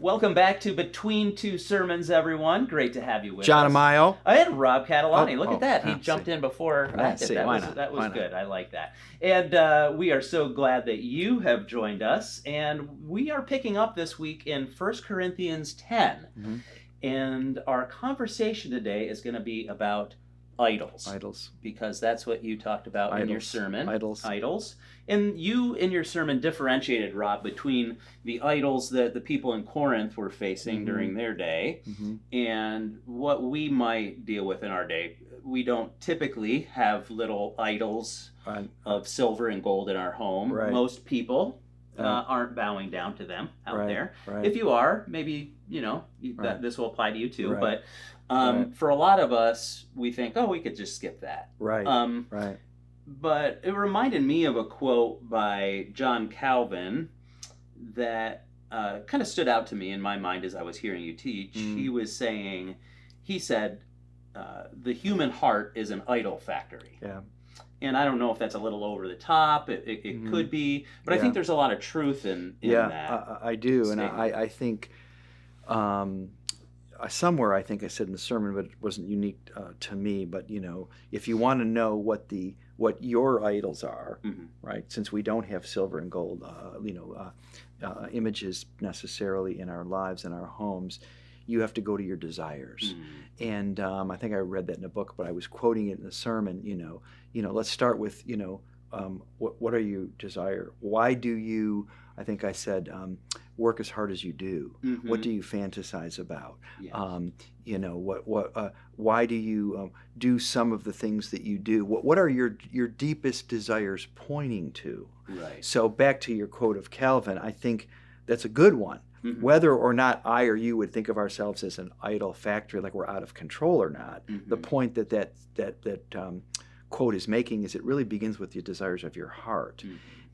Welcome back to Between Two Sermons, everyone. Great to have you with John us. Amayo. And Rob Catalani. Look at that. He yeah, jumped see. in before I did. See, That why was not? that was Why not? good. I like that. And we are so glad that you have joined us. And we are picking up this week in 1 Corinthians 10. Mm-hmm. And our conversation today is going to be about idols. Idols. Because that's what you talked about in your sermon. Idols. And you, in your sermon, differentiated, Rob, between the idols that the people in Corinth were facing during their day and what we might deal with in our day. We don't typically have little idols of silver and gold in our home. Right. Most people aren't bowing down to them out there. Right. If you are, maybe, this will apply to you too. Right. But for a lot of us, we think, we could just skip that. Right. Right. But it reminded me of a quote by John Calvin that kind of stood out to me in my mind as I was hearing you teach. He said, the human heart is an idol factory. Yeah. And I don't know if that's a little over the top. It could be, but I think there's a lot of truth in that. I do, statement. and I think somewhere I think I said in the sermon, but it wasn't unique to me. But if you want to know what your idols are, right? Since we don't have silver and gold, images necessarily in our lives and our homes, you have to go to your desires. And I think I read that in a book, but I was quoting it in the sermon. Let's start with what are you desire? Why do you? I think I said work as hard as you do. What do you fantasize about? Yes. Why do you do some of the things that you do? What are your deepest desires pointing to? Right. So back to your quote of Calvin, I think that's a good one. Whether or not I or you would think of ourselves as an idol factory, like we're out of control or not, the point that quote is making is it really begins with the desires of your heart.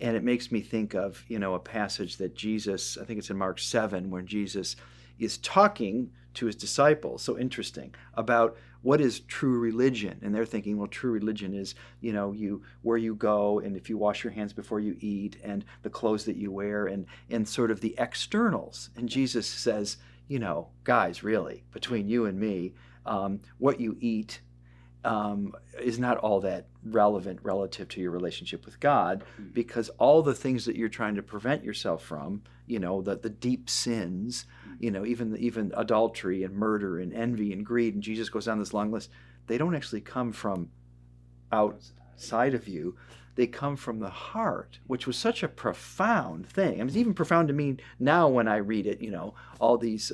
And it makes me think of, a passage that Jesus, I think it's in Mark 7, where Jesus is talking to his disciples, so interesting, about what is true religion. And they're thinking, well, true religion is, where you go and if you wash your hands before you eat and the clothes that you wear and sort of the externals. And Jesus says, guys, really, between you and me, what you eat is not all that relevant relative to your relationship with God, because all the things that you're trying to prevent yourself from, the deep sins, even adultery and murder and envy and greed, and Jesus goes down this long list, they don't actually come from outside of you. They come from the heart, which was such a profound thing. It's even profound to me now when I read it, all these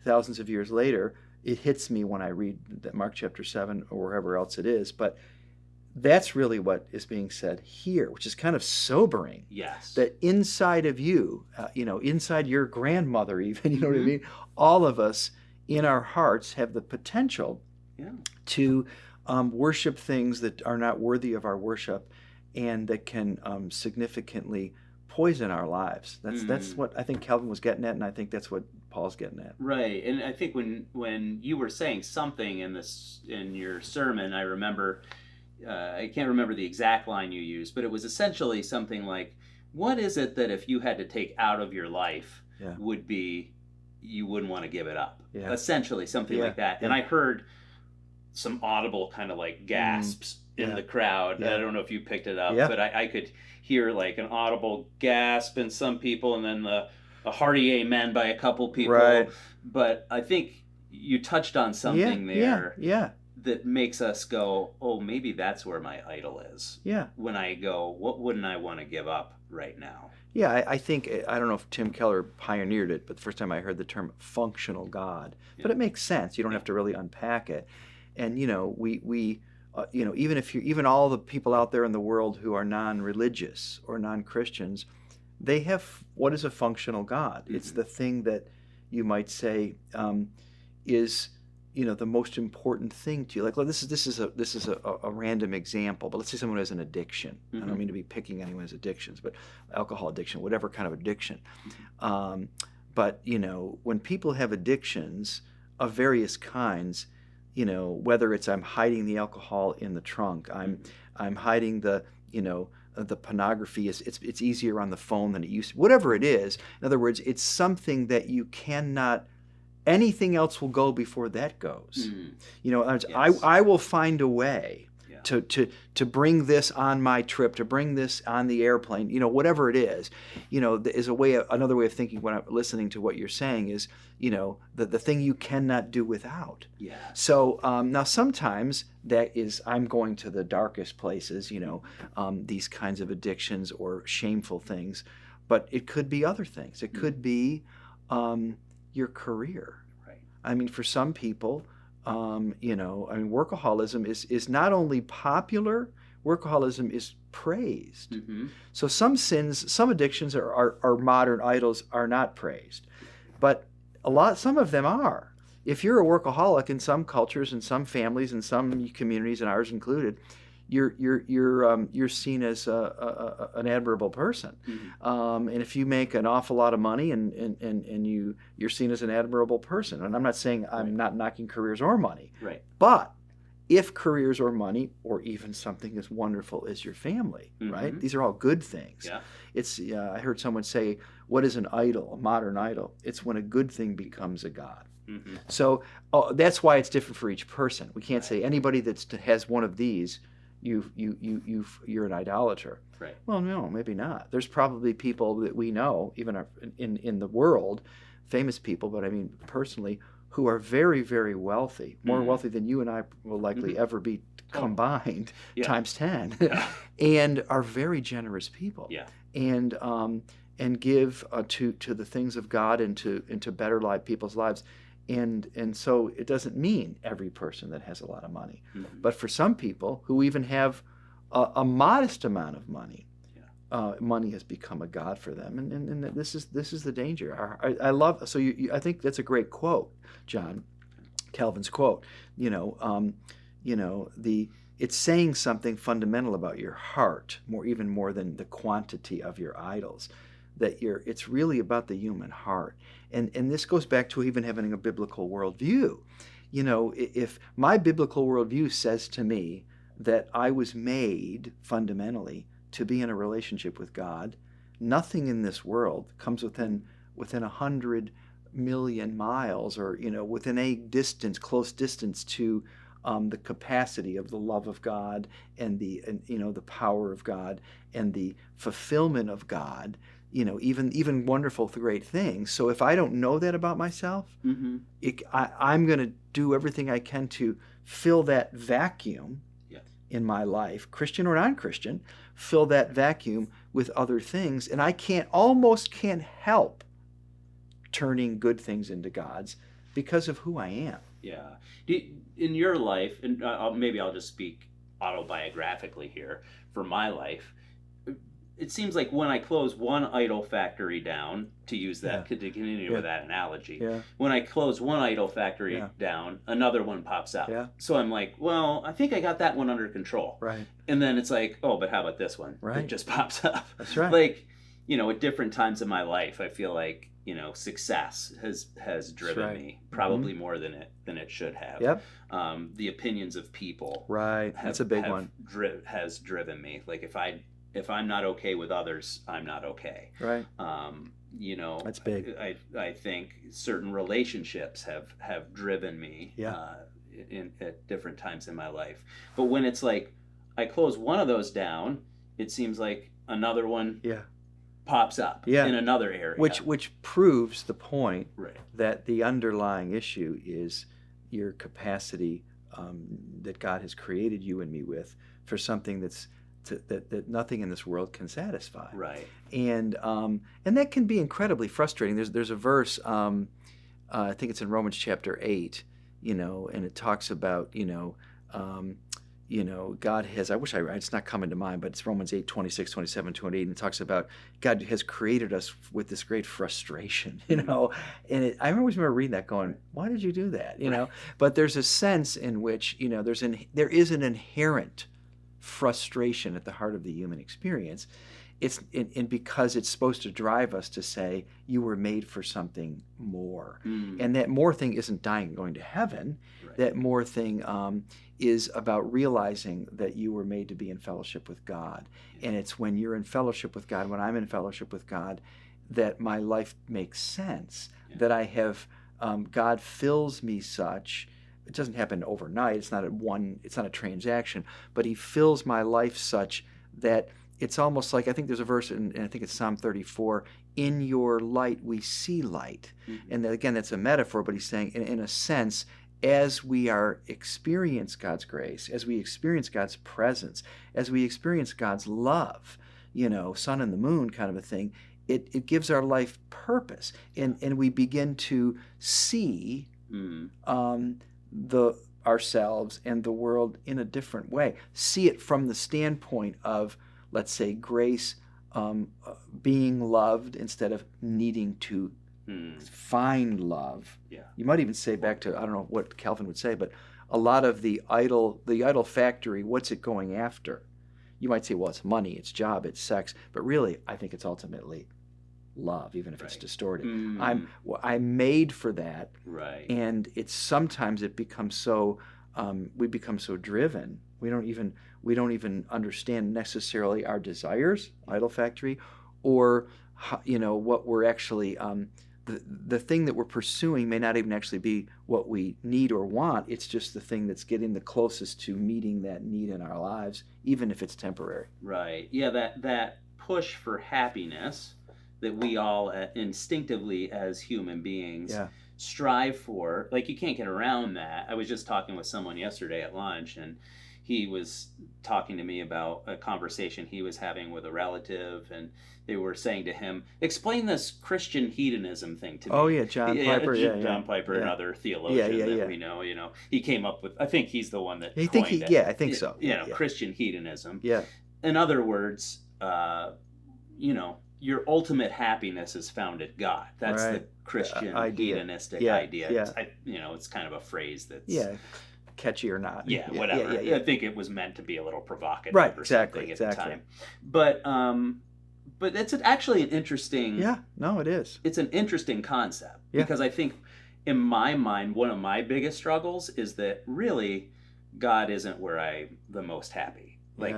thousands of years later. It hits me when I read Mark chapter 7 or wherever else it is. But that's really what is being said here, which is kind of sobering. Yes. That inside of you, inside your grandmother even, what I mean? All of us in our hearts have the potential to worship things that are not worthy of our worship and that can significantly poison our lives. That's what I think Calvin was getting at, and I think that's what Paul's getting at. Right. And I think when you were saying something in your sermon, I remember I can't remember the exact line you used, but it was essentially something like, what is it that if you had to take out of your life would be you wouldn't want to give it up? Essentially something like that. And I heard some audible kind of like gasps in the crowd. I don't know if you picked it up, but I could hear like an audible gasp in some people and then a hearty amen by a couple people. Right. But I think you touched on something there that makes us go, maybe that's where my idol is. Yeah. When I go, what wouldn't I want to give up right now? Yeah, I think, I don't know if Tim Keller pioneered it, but the first time I heard the term functional God. But it makes sense. You don't have to really unpack it. And, even all the people out there in the world who are non-religious or non-Christians, they have what is a functional God. It's the thing that you might say is the most important thing to you. Like, this is a random example, but let's say someone has an addiction. I don't mean to be picking anyone who has addictions, but alcohol addiction, whatever kind of addiction. But when people have addictions of various kinds, whether it's I'm hiding the alcohol in the trunk, I'm hiding the the pornography is it's easier on the phone than it used to. Whatever it is, in other words, it's something that you cannot. Anything else will go before that goes. You know, I will find a way to bring this on my trip, to bring this on the airplane. You know, whatever it is. You know, is another way of thinking when I'm listening to what you're saying is, you know, the thing you cannot do without. Yeah. So now sometimes that is I'm going to the darkest places. You know, these kinds of addictions or shameful things, but it could be other things. It could be your career. Right. I mean, for some people, you know, I mean, workaholism is not only popular, workaholism is praised. So some sins, some addictions are modern idols are not praised, but some of them are. If you're a workaholic in some cultures and some families and some communities, and ours included, you're seen as an admirable person, and if you make an awful lot of money and you're seen as an admirable person, and I'm not saying I'm not knocking careers or money, right? But if careers or money or even something as wonderful as your family, right? These are all good things. Yeah. It's I heard someone say, "What is an idol? A modern idol? It's when a good thing becomes a god." So that's why it's different for each person. We can't say anybody that has one of these. You're an idolater. Right. Well, no, maybe not. There's probably people that we know, even in the world, famous people, but I mean personally, who are very, very wealthy, more wealthy than you and I will likely ever be combined, times 10, and are very generous people. Yeah. And give to the things of God and to better people's lives. And so it doesn't mean every person that has a lot of money. But for some people who even have a modest amount of money, money has become a god for them. And this is the danger. I love, so I think that's a great quote, John, Calvin's quote. It's saying something fundamental about your heart, even more than the quantity of your idols. It's really about the human heart. And this goes back to even having a biblical worldview. You know, if my biblical worldview says to me that I was made fundamentally to be in a relationship with God, nothing in this world comes within 100 million miles or, you know, within a close distance to the capacity of the love of God and the power of God and the fulfillment of God. You know, even wonderful, great things. So if I don't know that about myself, I'm going to do everything I can to fill that vacuum in my life, Christian or non-Christian, fill that vacuum with other things, and I almost can't help turning good things into gods because of who I am. Yeah. In your life, and maybe I'll just speak autobiographically here for my life. It seems like when I close one idol factory down, to use that, to continue with that analogy, when I close one idol factory down, another one pops up. Yeah. So I'm like, well, I think I got that one under control. Right. And then it's like, oh, but how about this one? Right. It just pops up. That's right. Like, you know, at different times in my life, I feel like, you know, success has driven me probably more than it should have. Yep. The opinions of people. Right. That's a big one. Has driven me. Like if I'm not okay with others, I'm not okay. Right. You know, that's big. I think certain relationships have driven me at different times in my life. But when it's like I close one of those down, it seems like another one pops up in another area. Which proves the point right. that the underlying issue is your capacity that God has created you and me with for something that nothing in this world can satisfy. Right. And that can be incredibly frustrating. There's a verse, I think it's in Romans chapter 8, you know, and it talks about, God has, it's not coming to mind, but it's Romans 8, 26, 27, 28, and it talks about God has created us with this great frustration, you know. And I always remember reading that going, why did you do that, you know? But there's a sense in which, you know, there is an inherent frustration at the heart of the human experience. and because it's supposed to drive us to say you were made for something more, and that more thing isn't dying and going to heaven. Right. That more thing is about realizing that you were made to be in fellowship with God, and it's when you're in fellowship with God, when I'm in fellowship with God, that my life makes sense. That I have God fills me such. It doesn't happen overnight. It's not a transaction, but He fills my life such that it's almost like, I think there's a verse, and I think it's Psalm 34, in your light we see light. And again, that's a metaphor, but he's saying, in a sense, as we experience God's grace, as we experience God's presence, as we experience God's love, sun and the moon kind of a thing, it gives our life purpose. And we begin to see ourselves and the world in a different way. See it from the standpoint of, let's say, grace, being loved instead of needing to find love. Yeah. You might even say, back to, I don't know what Calvin would say, but a lot of the idol factory, what's it going after? You might say, well, it's money, it's job, it's sex, but really, I think it's ultimately love, even if it's distorted. I'm made for that, right? And sometimes it becomes so we become so driven. We don't even understand necessarily our desires, idol factory, or what we're actually the thing that we're pursuing may not even actually be what we need or want. It's just the thing that's getting the closest to meeting that need in our lives, even if it's temporary. Right. Yeah. That push for happiness that we all instinctively as human beings strive for. Like, you can't get around that. I was just talking with someone yesterday at lunch, and he was talking to me about a conversation he was having with a relative, and they were saying to him, explain this Christian hedonism thing to me. Oh yeah, John Piper. John Piper, another theologian that we know. He came up with, I think he's the one that coined it. Yeah, I think so. Christian hedonism. Yeah. In other words, your ultimate happiness is found at God. That's the Christian hedonistic idea. Yeah. It's kind of a phrase that's catchy or not. Whatever. I think it was meant to be a little provocative, right? Exactly. At the time. But it's actually an interesting. Yeah. No, it is. It's an interesting concept because I think, in my mind, one of my biggest struggles is that really God isn't where I'm the most happy. Like,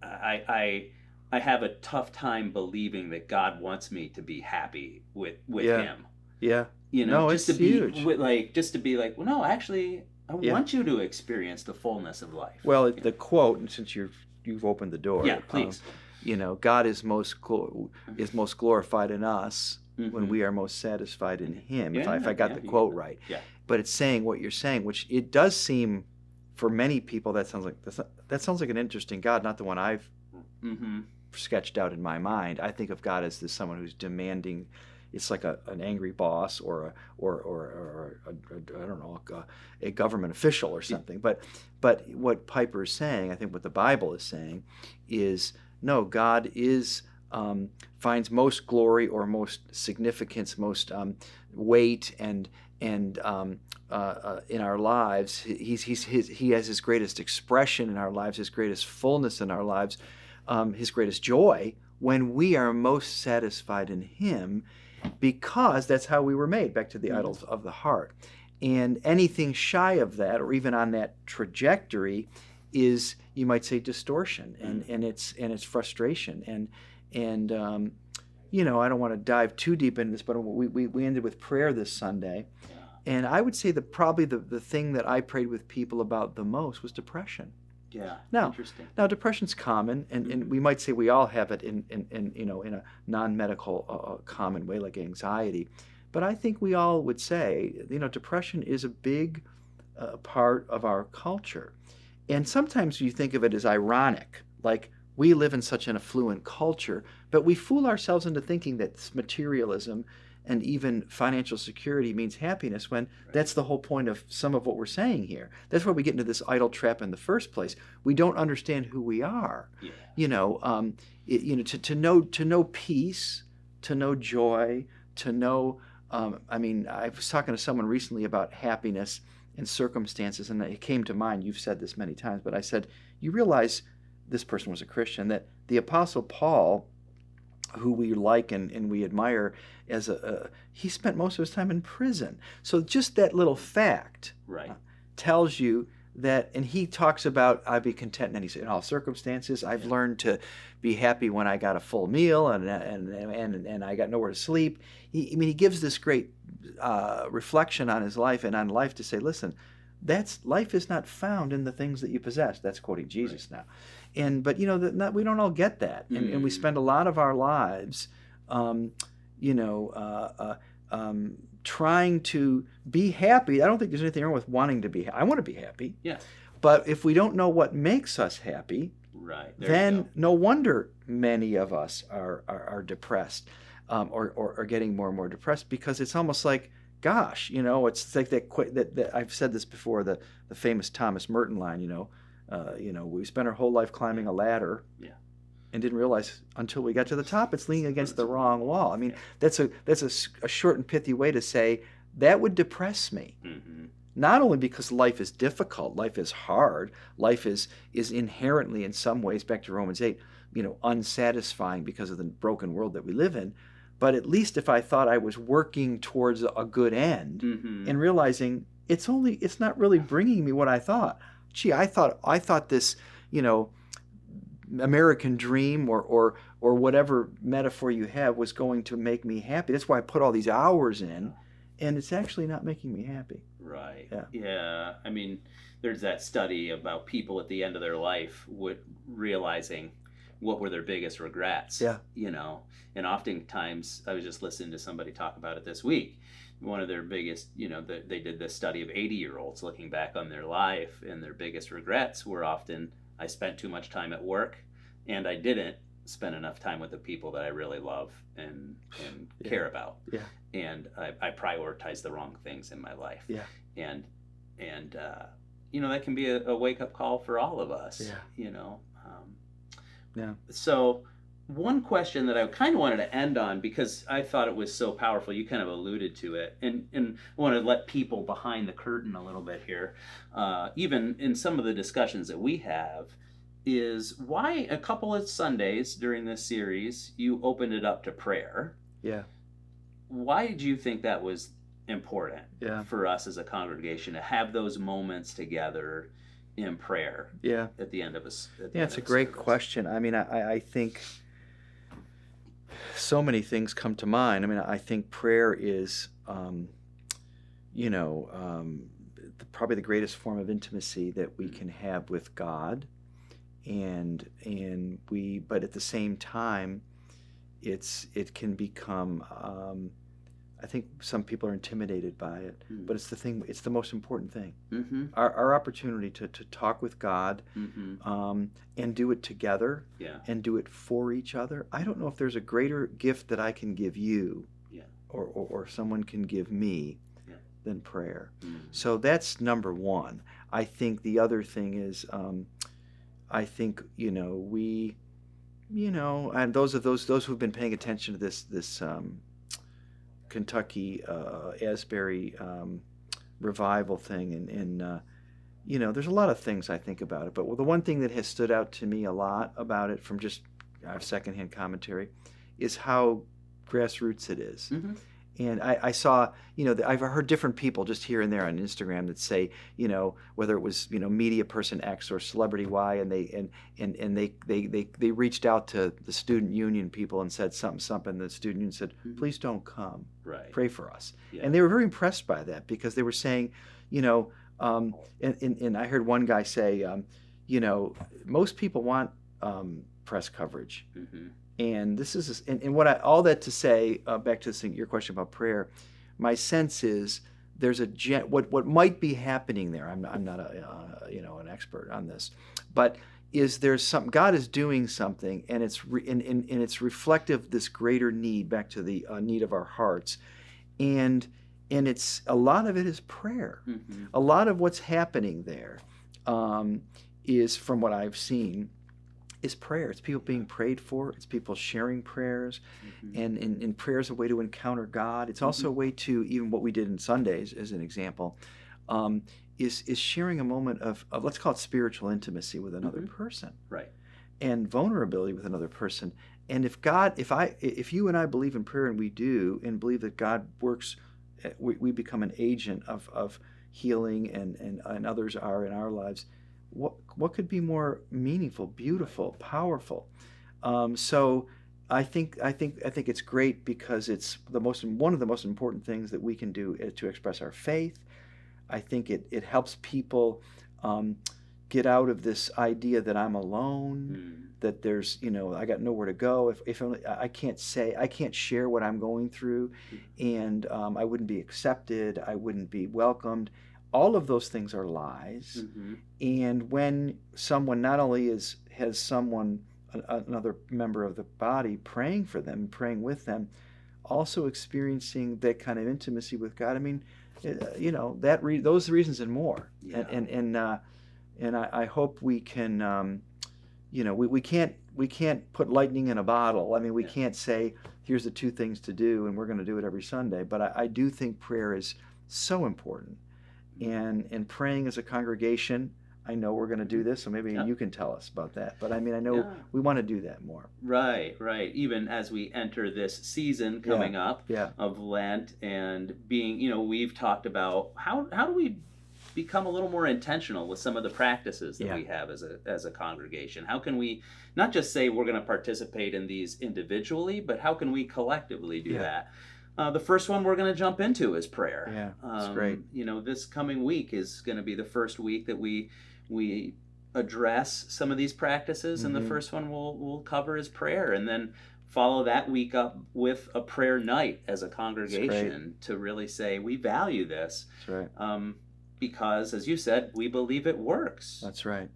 I have a tough time believing that God wants me to be happy with Him. Yeah. Just it's huge. Just to be like, well, no, actually, I want you to experience the fullness of life. Well, the quote, and since you've opened the door, please. God is most glorified in us when we are most satisfied in Him. If I got the quote right. Yeah. But it's saying what you're saying, which it does seem, for many people, that sounds like an interesting God, not the one I've sketched out in my mind. I think of God as someone who's demanding. It's like an angry boss or I don't know, a government official or something. But what Piper is saying, I think what the Bible is saying, is no, God finds most glory or most significance, most weight and in our lives. He has His greatest expression in our lives, His greatest fullness in our lives, His greatest joy when we are most satisfied in Him, because that's how we were made, back to the idols of the heart. And anything shy of that, or even on that trajectory, is, you might say, distortion and it's frustration. And I don't want to dive too deep into this, but we ended with prayer this Sunday. And I would say that probably the thing that I prayed with people about the most was depression. Yeah. Interesting. Now, depression's common, and we might say we all have it in a non-medical common way, like anxiety. But I think we all would say, depression is a big part of our culture. And sometimes you think of it as ironic, like we live in such an affluent culture, but we fool ourselves into thinking that materialism and even financial security means happiness, when that's the whole point of some of what we're saying here. That's why we get into this idol trap in the first place. We don't understand who we are. To know peace, to know joy, to know. I was talking to someone recently about happiness and circumstances, and it came to mind. You've said this many times, but I said, you realize, this person was a Christian, that the Apostle Paul who we like and we admire, as he spent most of his time in prison. So just that little fact Right. tells you that, and he talks about, I'd be content in all circumstances. I've learned to be happy when I got a full meal and I got nowhere to sleep. He gives this great reflection on his life and on life to say, listen, life is not found in the things that you possess. That's quoting Jesus now. But we don't all get that, and we spend a lot of our lives, trying to be happy. I don't think there's anything wrong with wanting to be happy. I want to be happy. Yeah. But if we don't know what makes us happy, right, then no wonder many of us are depressed, or getting more and more depressed, because it's almost like, gosh, it's like that I've said this before, the famous Thomas Merton line, we spent our whole life climbing a ladder. Yeah. And didn't realize until we got to the top it's leaning against the wrong wall. I mean, that's a short and pithy way to say that would depress me. Mm-hmm. Not only because life is difficult, life is hard, life is inherently, in some ways, back to Romans 8, unsatisfying because of the broken world that we live in, but at least if I thought I was working towards a good end, mm-hmm. and realizing it's not really bringing me what I thought. Gee, I thought this, American dream or whatever metaphor you have was going to make me happy. That's why I put all these hours in, and it's actually not making me happy. Right. Yeah. I mean, there's that study about people at the end of their life realizing what were their biggest regrets. Yeah. And oftentimes, I was just listening to somebody talk about it this week. One of their biggest, they did this study of 80-year-olds looking back on their life, and their biggest regrets were often, I spent too much time at work, and I didn't spend enough time with the people that I really love and care about. Yeah. And I prioritized the wrong things in my life. Yeah. And that can be a wake-up call for all of us. Yeah. Yeah. So one question that I kind of wanted to end on, because I thought it was so powerful, you kind of alluded to it, and I want to let people behind the curtain a little bit here, even in some of the discussions that we have, is why a couple of Sundays during this series you opened it up to prayer. Yeah. Why did you think that was important for us as a congregation to have those moments together in prayer? Yeah. At the end of us. Yeah, it's a great question. I mean, I think so many things come to mind. I mean, I think prayer is, probably the greatest form of intimacy that we can have with God. But at the same time, it can become, I think some people are intimidated by it, but it's the most important thing. Mm-hmm. Our opportunity to talk with God, mm-hmm. And do it together, and do it for each other. I don't know if there's a greater gift that I can give you, or someone can give me, than prayer. Mm-hmm. So that's number one. I think the other thing is, I think we, and those who've been paying attention to this Kentucky Asbury revival thing, and there's a lot of things I think about it, but the one thing that has stood out to me a lot about it, from just secondhand commentary, is how grassroots it is. Mm-hmm. And I saw, I've heard different people just here and there on Instagram that say, whether it was, media person X or celebrity Y, and they reached out to the student union people and said something. The student union said, please don't come. Right. Pray for us. Yeah. And they were very impressed by that, because they were saying, and I heard one guy say, most people want press coverage. Mm-hmm. And this is, and all that to say, back to your question about prayer, my sense is there's what might be happening there. I'm not an expert on this, but there's something God is doing something, and it's reflective of this greater need, back to the need of our hearts, and it's a lot of it is prayer. Mm-hmm. A lot of what's happening there is, from what I've seen, is prayer. It's people being prayed for. It's people sharing prayers, mm-hmm. and prayer is a way to encounter God. It's also a way to, even what we did in Sundays as an example, is sharing a moment of let's call it spiritual intimacy with another mm-hmm. person, right? And vulnerability with another person, And if you and I believe in prayer, and we do, and believe that God works, we become an agent of healing, and others are in our lives. What could be more meaningful, beautiful, powerful? So I think it's great because it's one of the most important things that we can do to express our faith. I think it helps people get out of this idea that I'm alone, that there's, I got nowhere to go. If only, I can't share what I'm going through, and I wouldn't be accepted, I wouldn't be welcomed. All of those things are lies. And when someone not only has someone, another member of the body, praying for them, praying with them, also experiencing that kind of intimacy with God, I mean, those reasons and more. Yeah. And I hope we can, we can't put lightning in a bottle. I mean, we can't say, here's the 2 things to do, and we're going to do it every Sunday. But I do think prayer is so important. And praying as a congregation, I know we're going to do this, so maybe you can tell us about that. But I mean, I know we want to do that more. Right. Even as we enter this season coming up of Lent, and being, we've talked about how do we become a little more intentional with some of the practices that we have as a congregation. How can we not just say we're going to participate in these individually, but how can we collectively do that? The first one we're going to jump into is prayer. Yeah, that's great. This coming week is going to be the first week that we address some of these practices, and the first one we'll cover is prayer, and then follow that week up with a prayer night as a congregation to really say we value this. That's right. Because, as you said, we believe it works. That's right.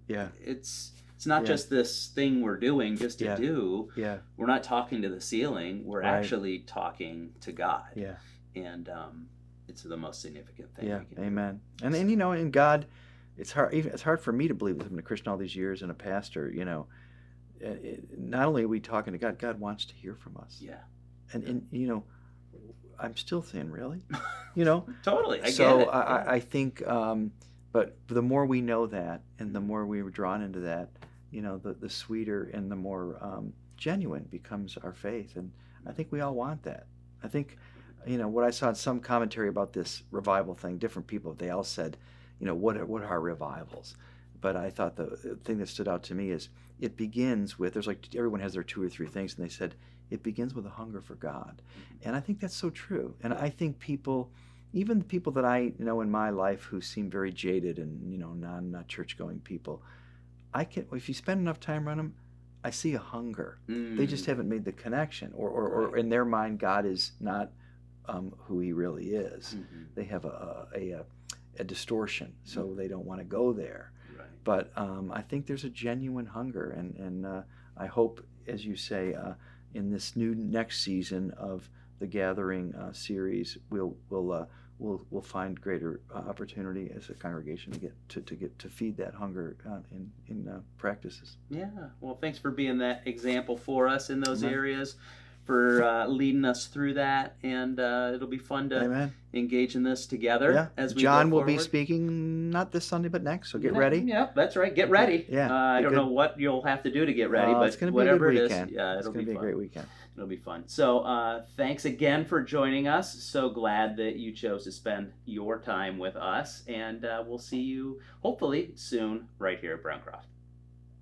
It's not just this thing we're doing just to do. Yeah. We're not talking to the ceiling. We're actually talking to God. Yeah. And it's the most significant thing. Yeah. We can Amen. Do. And in God, it's hard for me to believe that I've been a Christian all these years and a pastor. Not only are we talking to God, God wants to hear from us. Yeah. And I'm still saying, really? Totally. I get it. I think, but the more we know that, and the more we were drawn into that, the sweeter and the more genuine becomes our faith. And I think we all want that. I think, what I saw in some commentary about this revival thing, different people, they all said, what are revivals? But I thought the thing that stood out to me is it begins with, everyone has their 2 or 3 things, and they said, it begins with a hunger for God. And I think that's so true. And I think people, even the people that I know in my life who seem very jaded and, non-church-going people, if you spend enough time around them, I see a hunger. They just haven't made the connection. Or in their mind, God is not who he really is. They have a distortion, so they don't want to go there. Right. But I think there's a genuine hunger, and I hope, as you say, in this next season of the Gathering series, we'll find greater opportunity as a congregation to get to feed that hunger in practices. Yeah. Well, thanks for being that example for us in those areas, for leading us through that, and it'll be fun to engage in this together as we John go will forward. be speaking not this Sunday but next, so get ready. Yeah, that's right. Get ready. I don't know what you'll have to do to get ready, but it's gonna be whatever a good it weekend. is, it'll be fun. A great weekend. It'll be fun. So thanks again for joining us. So glad that you chose to spend your time with us, and we'll see you hopefully soon right here at Browncroft.